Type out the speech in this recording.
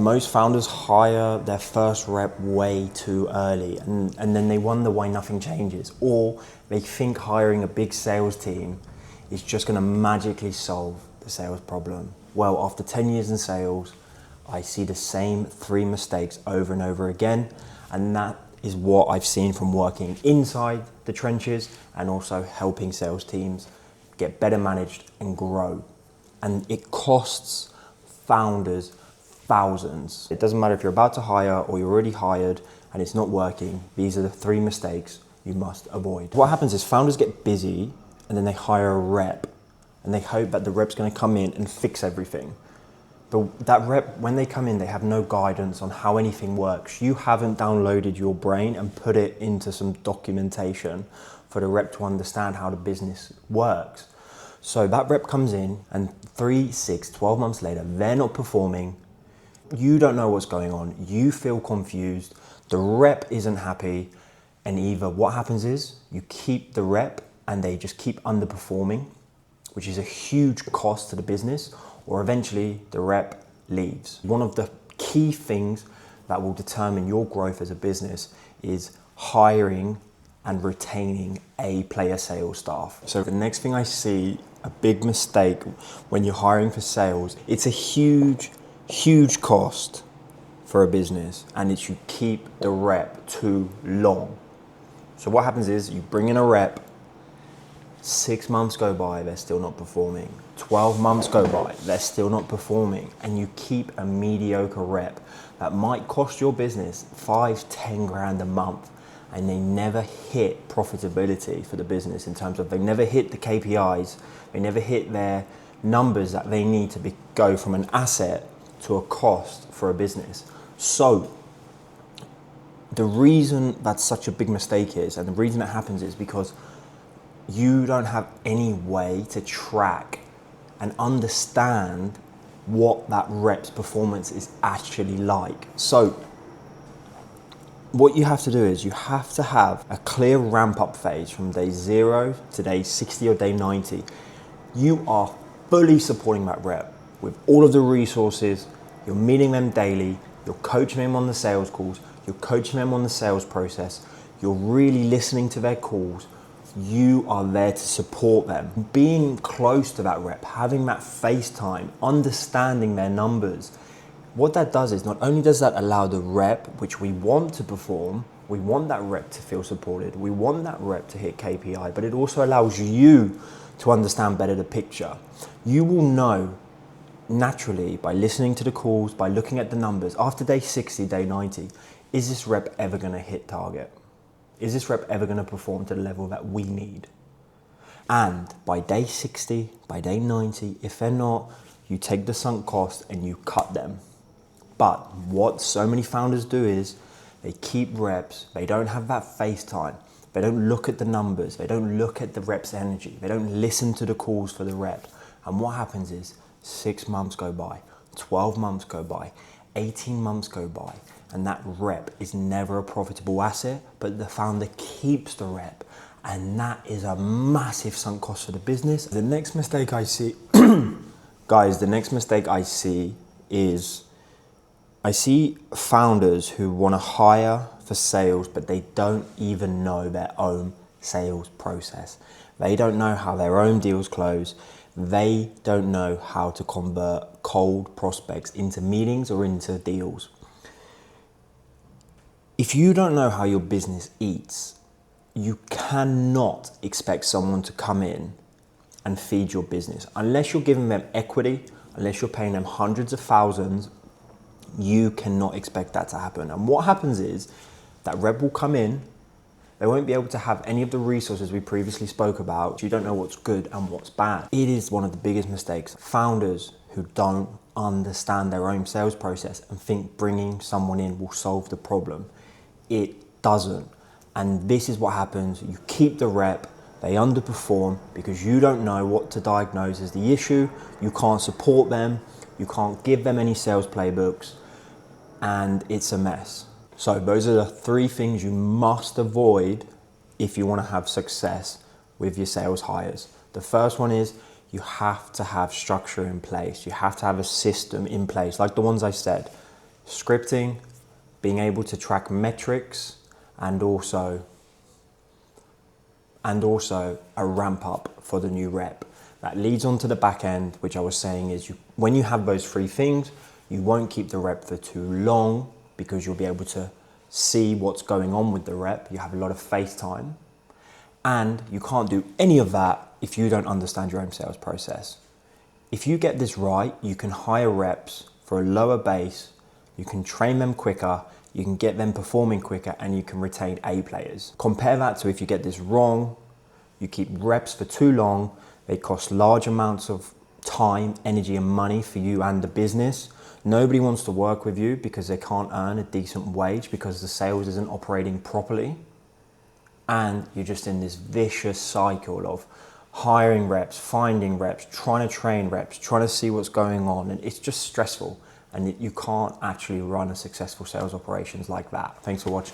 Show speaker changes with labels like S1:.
S1: Most founders hire their first rep way too early and then they wonder why nothing changes, or they think hiring a big sales team is just going to magically solve the sales problem. Well, after 10 years in sales, I see the same 3 mistakes over and over again, and that is what I've seen from working inside the trenches and also helping sales teams get better managed and grow. And it costs founders thousands. It doesn't matter if you're about to hire or you're already hired and it's not working. These are the 3 mistakes you must avoid. What happens is founders get busy and then they hire a rep and they hope that the rep's going to come in and fix everything. But that rep, when they come in, they have no guidance on how anything works. You haven't downloaded your brain and put it into some documentation for the rep to understand how the business works. So that rep comes in and 3, 6, 12 months later, they're not performing. You don't know what's going on. You feel confused. The rep isn't happy. And either what happens is you keep the rep and they just keep underperforming, which is a huge cost to the business, or eventually the rep leaves. One of the key things that will determine your growth as a business is hiring and retaining A-player sales staff. So the next thing I see, a big mistake when you're hiring for sales, it's a huge cost for a business, and it's you keep the rep too long. So what happens is you bring in a rep, 6 months go by, they're still not performing. 12 months go by, they're still not performing. And you keep a mediocre rep that might cost your business 5, 10 grand a month, and they never hit profitability for the business in terms of they never hit the KPIs, they never hit their numbers that they need to go from an asset to a cost for a business. So the reason that's such a big mistake is, and the reason it happens is because you don't have any way to track and understand what that rep's performance is actually like. So what you have to do is you have to have a clear ramp up phase from day 0 to day 60 or day 90. You are fully supporting that rep with all of the resources. You're meeting them daily, you're coaching them on the sales calls, you're coaching them on the sales process, you're really listening to their calls. You are there to support them. Being close to that rep, having that FaceTime, understanding their numbers. What that does is not only does that allow the rep, which we want to perform, we want that rep to feel supported, we want that rep to hit KPI, but it also allows you to understand better the picture. You will know naturally by listening to the calls, by looking at the numbers, after day 60, day 90, is this rep ever going to hit target? Is this rep ever going to perform to the level that we need? And by day 60, by day 90, if they're not, you take the sunk cost and you cut them. But what so many founders do is they keep reps, they don't have that FaceTime, they don't look at the numbers, they don't look at the rep's energy, they don't listen to the calls for the rep. And what happens is 6 months go by, 12 months go by, 18 months go by, and that rep is never a profitable asset, but the founder keeps the rep, and that is a massive sunk cost for the business. The next mistake I see, guys, the next mistake I see is I see founders who want to hire for sales, but they don't even know their own sales process. They don't know how their own deals close. They don't know how to convert cold prospects into meetings or into deals. If you don't know how your business eats, you cannot expect someone to come in and feed your business. Unless you're giving them equity, unless you're paying them hundreds of thousands, you cannot expect that to happen. And what happens is that rep will come in, they won't be able to have any of the resources we previously spoke about. You don't know what's good and what's bad. It is one of the biggest mistakes. Founders who don't understand their own sales process and think bringing someone in will solve the problem. It doesn't. And this is what happens. You keep the rep, they underperform because you don't know what to diagnose as the issue. You can't support them. You can't give them any sales playbooks, and it's a mess. So those are the 3 things you must avoid if you want to have success with your sales hires. The first one is you have to have structure in place. You have to have a system in place, like the ones I said. scripting, being able to track metrics, and also a ramp up for the new rep. That leads on to the back end, which I was saying is when you have those three things, you won't keep the rep for too long because you'll be able to see what's going on with the rep. You have a lot of face time, and you can't do any of that if you don't understand your own sales process. If you get this right, you can hire reps for a lower base, you can train them quicker, you can get them performing quicker, and you can retain A players. Compare that to if you get this wrong, you keep reps for too long, they cost large amounts of time, energy, and money for you and the business. Nobody wants to work with you because they can't earn a decent wage because the sales isn't operating properly. And you're just in this vicious cycle of hiring reps, finding reps, trying to train reps, trying to see what's going on. And it's just stressful. And you can't actually run a successful sales operations like that. Thanks for watching.